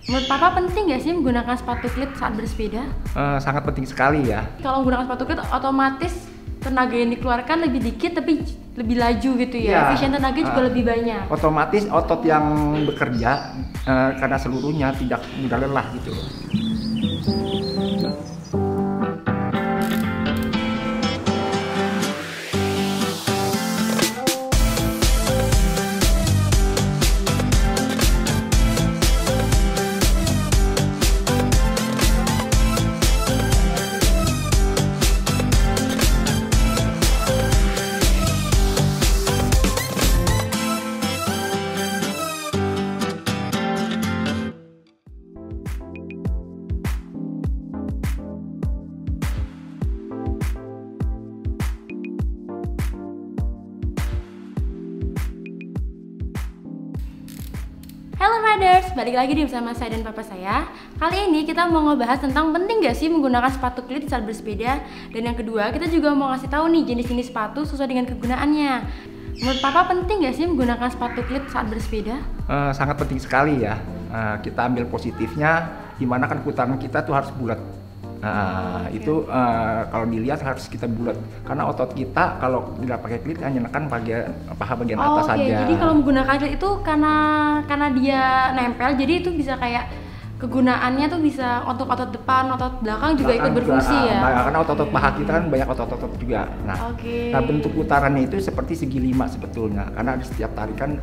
Menurut Papa penting nggak sih menggunakan sepatu klit saat bersepeda? Sangat penting sekali ya. Kalau menggunakan sepatu klit otomatis tenaga yang dikeluarkan lebih dikit tapi lebih laju gitu ya. Iya. Efisien tenaga juga lebih banyak. Otomatis otot yang bekerja karena seluruhnya tidak mudah lelah gitu loh. Halo Riders, balik lagi nih bersama saya dan Papa saya. Kali ini kita mau ngebahas tentang penting gak sih menggunakan sepatu klit saat bersepeda. Dan yang kedua, kita juga mau ngasih tahu nih jenis-jenis sepatu sesuai dengan kegunaannya. Menurut Papa penting gak sih menggunakan sepatu klit saat bersepeda? Sangat penting sekali ya. Kita ambil positifnya, dimana kan putaran kita tuh harus bulat. Itu kalau dilihat harus kita bulat karena otot kita kalau tidak pakai klit hanya nekan paha bagian atas saja. Jadi kalau menggunakan klit itu karena dia nempel, jadi itu bisa kayak kegunaannya tuh bisa untuk otot depan, otot belakang juga ikut berfungsi ya. Karena otot-otot paha kita kan banyak otot-otot juga. Nah, bentuk putarannya itu seperti segi lima sebetulnya karena di setiap tarikan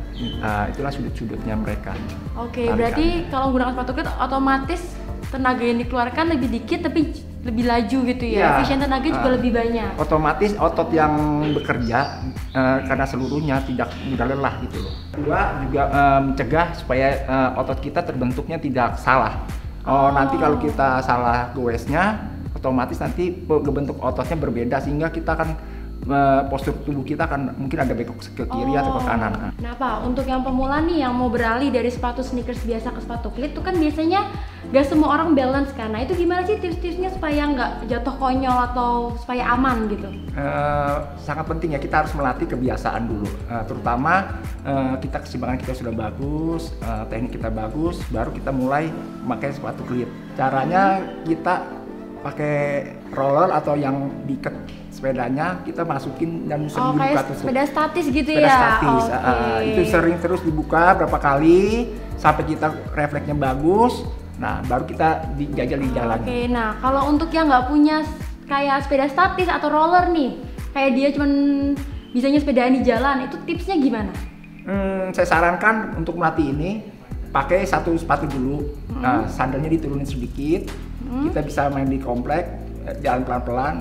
itulah sudut-sudutnya mereka. Berarti kalau menggunakan sepatu klit otomatis tenaga yang dikeluarkan lebih dikit tapi lebih laju gitu ya. Efisien tenaga juga lebih banyak. Otomatis otot yang bekerja karena seluruhnya tidak mudah lelah gitu loh. Kedua juga mencegah supaya otot kita terbentuknya tidak salah. Nanti kalau kita salah goesnya, otomatis nanti bentuk ototnya berbeda sehingga kita kan postur tubuh kita kan mungkin ada bengkok ke kiri atau ke kanan. Nah Pak, untuk yang pemula nih yang mau beralih dari sepatu sneakers biasa ke sepatu klit tuh kan biasanya gak semua orang balance kan. Nah itu gimana sih tips-tipsnya supaya nggak jatuh konyol atau supaya aman gitu? Sangat penting ya, kita harus melatih kebiasaan dulu. Terutama keseimbangan kita sudah bagus, teknik kita bagus, baru kita mulai memakai sepatu klit. Caranya kita pakai roller atau yang diikat sepedanya, kita masukin dan sering dibuka tutup. Sepeda statis gitu sepeda ya? Statis. Itu sering terus dibuka berapa kali sampai kita refleksnya bagus. Nah, baru kita dijajal di jalan. Nah kalau untuk yang nggak punya kayak sepeda statis atau roller nih, kayak dia cuman bisanya sepedaan di jalan, itu tipsnya gimana? Saya sarankan untuk melatih ini pakai satu sepatu dulu. Nah, sandalnya diturunin sedikit. Kita bisa main di komplek, jalan pelan-pelan.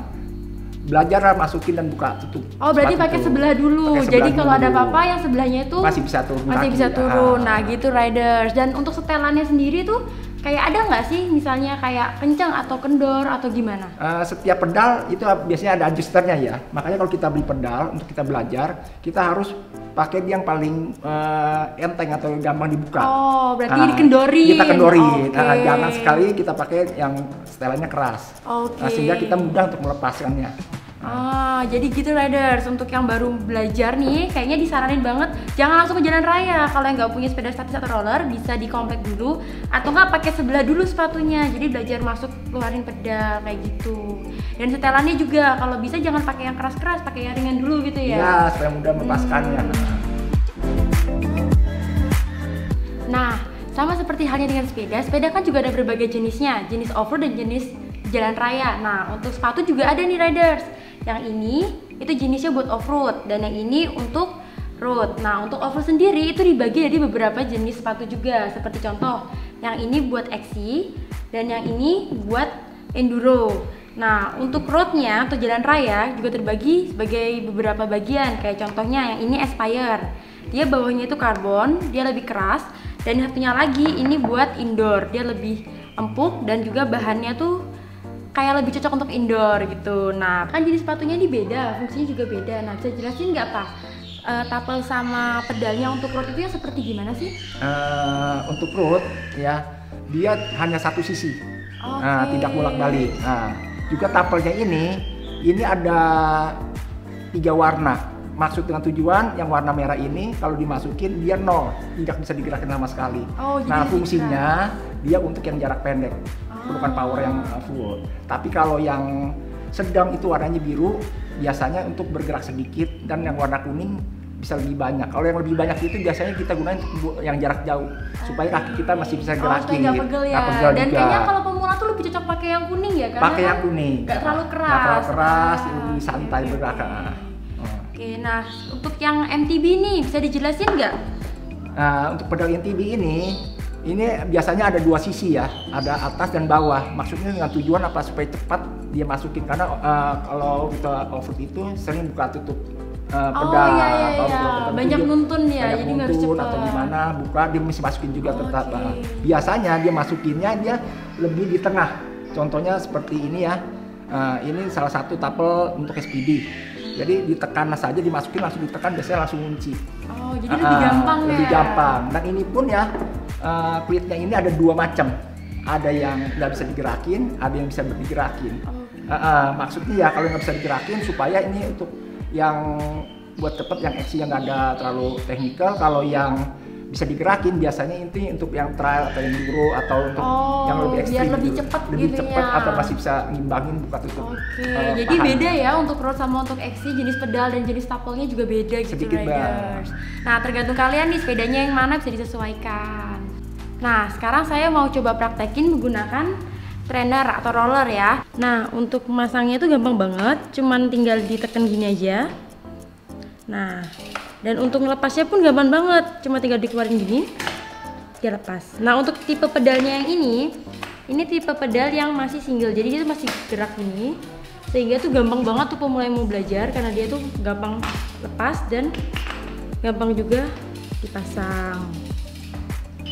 Belajar masukin dan buka tutup. Berarti pakai sebelah dulu. Jadi kalau ada apa-apa yang sebelahnya itu masih bisa turun. Nah gitu Riders. Dan untuk setelannya sendiri tuh kayak ada nggak sih misalnya kayak kencang atau kendor atau gimana? Setiap pedal itu biasanya ada adjusternya ya. Makanya kalau kita beli pedal untuk kita belajar, kita harus pakai yang paling enteng atau gampang dibuka. Berarti dikendori. Kita kendori. Jangan sekali kita pakai yang setelannya keras. Sehingga kita mudah untuk melepaskannya. Jadi gitu Riders, untuk yang baru belajar nih kayaknya disaranin banget jangan langsung ke jalan raya. Kalau yang nggak punya sepeda statis atau roller bisa di komplek dulu atau nggak pakai sebelah dulu sepatunya. Jadi belajar masuk keluarin pedal kayak gitu. Dan setelannya juga kalau bisa jangan pakai yang keras-keras, pakai yang ringan dulu gitu ya. Iya, supaya mudah melepaskannya. Nah, sama seperti halnya dengan sepeda kan juga ada berbagai jenisnya, jenis off-road dan jenis jalan raya. Nah, untuk sepatu juga ada nih Riders. Yang ini itu jenisnya buat off-road dan yang ini untuk road. Nah, untuk off-road sendiri itu dibagi jadi beberapa jenis sepatu juga. Seperti contoh, yang ini buat XC dan yang ini buat enduro. Nah, untuk roadnya atau jalan raya juga terbagi sebagai beberapa bagian. Kayak contohnya yang ini Aspire. Dia bawahnya itu karbon, dia lebih keras. Dan satunya lagi ini buat indoor, dia lebih empuk dan juga bahannya tuh kayak lebih cocok untuk indoor gitu. Nah kan jenis sepatunya ini beda, fungsinya juga beda. Nah bisa jelasin nggak Pak, tapel sama pedalnya untuk road itu ya seperti gimana sih? Untuk road ya dia hanya satu sisi, tidak bolak-balik. Nah juga tapelnya ini ada 3 warna. Maksud dengan tujuan yang warna merah ini kalau dimasukin dia nol, tidak bisa digerakkan sama sekali. Nah fungsinya dia untuk yang jarak pendek, bukan power yang full. Tapi kalau yang sedang itu warnanya biru, biasanya untuk bergerak sedikit, dan yang warna kuning bisa lebih banyak. Kalau yang lebih banyak itu biasanya kita gunain untuk yang jarak jauh, supaya kaki kita masih bisa gerakin. Supaya nggak pegel ya. Dan juga. kayaknya kalau pemula tuh lebih cocok pakai yang kuning ya, karena pakai yang kuning. Nggak terlalu keras. Nggak terlalu keras, lebih santai bergeraknya. Oke, nah untuk yang MTB nih bisa dijelasin nggak? Nah, untuk pedal MTB ini biasanya ada dua sisi ya, ada atas dan bawah. Maksudnya dengan tujuan apa? Supaya cepat dia masukin, karena kalau kita off-road itu sering buka tutup pedal, banyak nuntun ya, banyak jadi nggak harus cepat atau gimana, buka dia mesti masukin juga tetap. Biasanya dia masukinnya dia lebih di tengah. Contohnya seperti ini ya, ini salah satu tapel untuk SPD. Jadi ditekan saja, dimasukin langsung ditekan, biasanya langsung kunci. Oh, jadi lebih gampang ya? Lebih gampang. Dan ini pun ya, klitnya ini ada dua macam. Ada yang nggak bisa digerakin, ada yang bisa digerakin. Maksudnya ya kalau nggak bisa digerakin supaya ini untuk yang buat cepet, yang aksi yang nggak ada terlalu teknikal. Kalau yang bisa digerakin biasanya ini untuk yang trail atau yang enduro atau untuk yang lebih ekstrim, biar lebih cepat gitu cepet, ya, atau masih bisa ngimbangin buka tutup. Jadi beda ya untuk road sama untuk XC, jenis pedal dan jenis tapelnya juga beda gitu sedikit riders. Nah tergantung kalian nih sepedanya yang mana bisa disesuaikan. Nah sekarang saya mau coba praktekin menggunakan trainer atau roller ya. Nah untuk memasangnya itu gampang banget, cuman tinggal ditekan gini aja. Nah dan untuk melepasnya pun gampang banget, cuma tinggal dikeluarin gini, dia lepas. Nah untuk tipe pedalnya yang ini tipe pedal yang masih single, jadi dia tuh masih gerak gini, sehingga tuh gampang banget tuh pemula yang mau belajar, karena dia tuh gampang lepas dan gampang juga dipasang.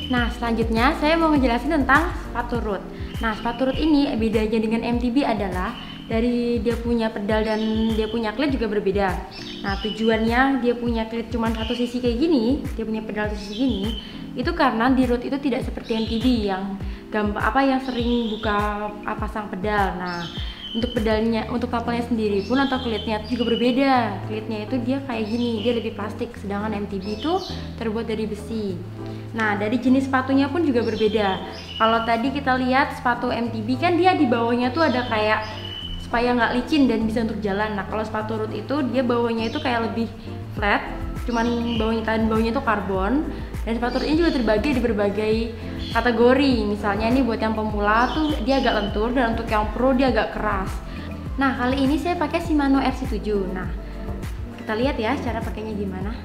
Nah selanjutnya saya mau ngejelasin tentang sepatu road. Nah sepatu road ini bedanya dengan MTB adalah dari dia punya pedal dan dia punya klit juga berbeda. Nah tujuannya dia punya klit cuma satu sisi kayak gini, dia punya pedal satu sisi gini, itu karena di road itu tidak seperti MTB yang gampang yang sering buka pasang pedal. Nah untuk pedalnya, untuk tapelnya sendiri pun atau klitnya itu juga berbeda. Klitnya itu dia kayak gini, dia lebih plastik, sedangkan MTB itu terbuat dari besi. Nah dari jenis sepatunya pun juga berbeda. Kalau tadi kita lihat sepatu MTB kan dia di bawahnya tuh ada kayak supaya nggak licin dan bisa untuk jalan. Nah kalau sepatu road itu dia bawahnya itu kayak lebih flat, cuman bawahnya itu karbon. Dan sepatu road ini juga terbagi di berbagai kategori. Misalnya ini buat yang pemula tuh dia agak lentur, dan untuk yang pro dia agak keras. Nah kali ini saya pakai Shimano RC7. Nah kita lihat ya cara pakainya gimana.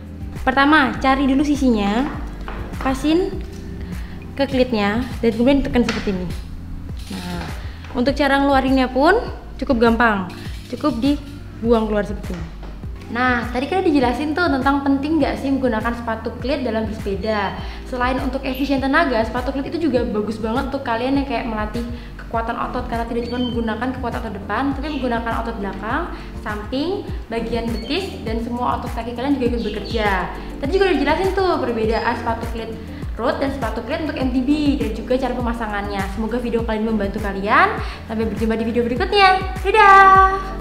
Pertama cari dulu sisinya, pasin ke klitnya dan kemudian tekan seperti ini. Nah untuk cara ngeluarinnya pun cukup gampang, cukup dibuang keluar seperti ini. Nah, tadi kan dijelasin tuh tentang penting nggak sih menggunakan sepatu klit dalam bersepeda. Selain untuk efisien tenaga, sepatu klit itu juga bagus banget untuk kalian yang kayak melatih kekuatan otot, karena tidak cuma menggunakan kekuatan otot depan, tapi menggunakan otot belakang, samping, bagian betis, dan semua otot kaki kalian juga ikut bekerja. Tadi juga udah dijelasin tuh perbedaan sepatu klit road dan sepatu klit untuk MTB dan juga cara pemasangannya. Semoga video kali ini membantu kalian. Sampai berjumpa di video berikutnya. Dadah!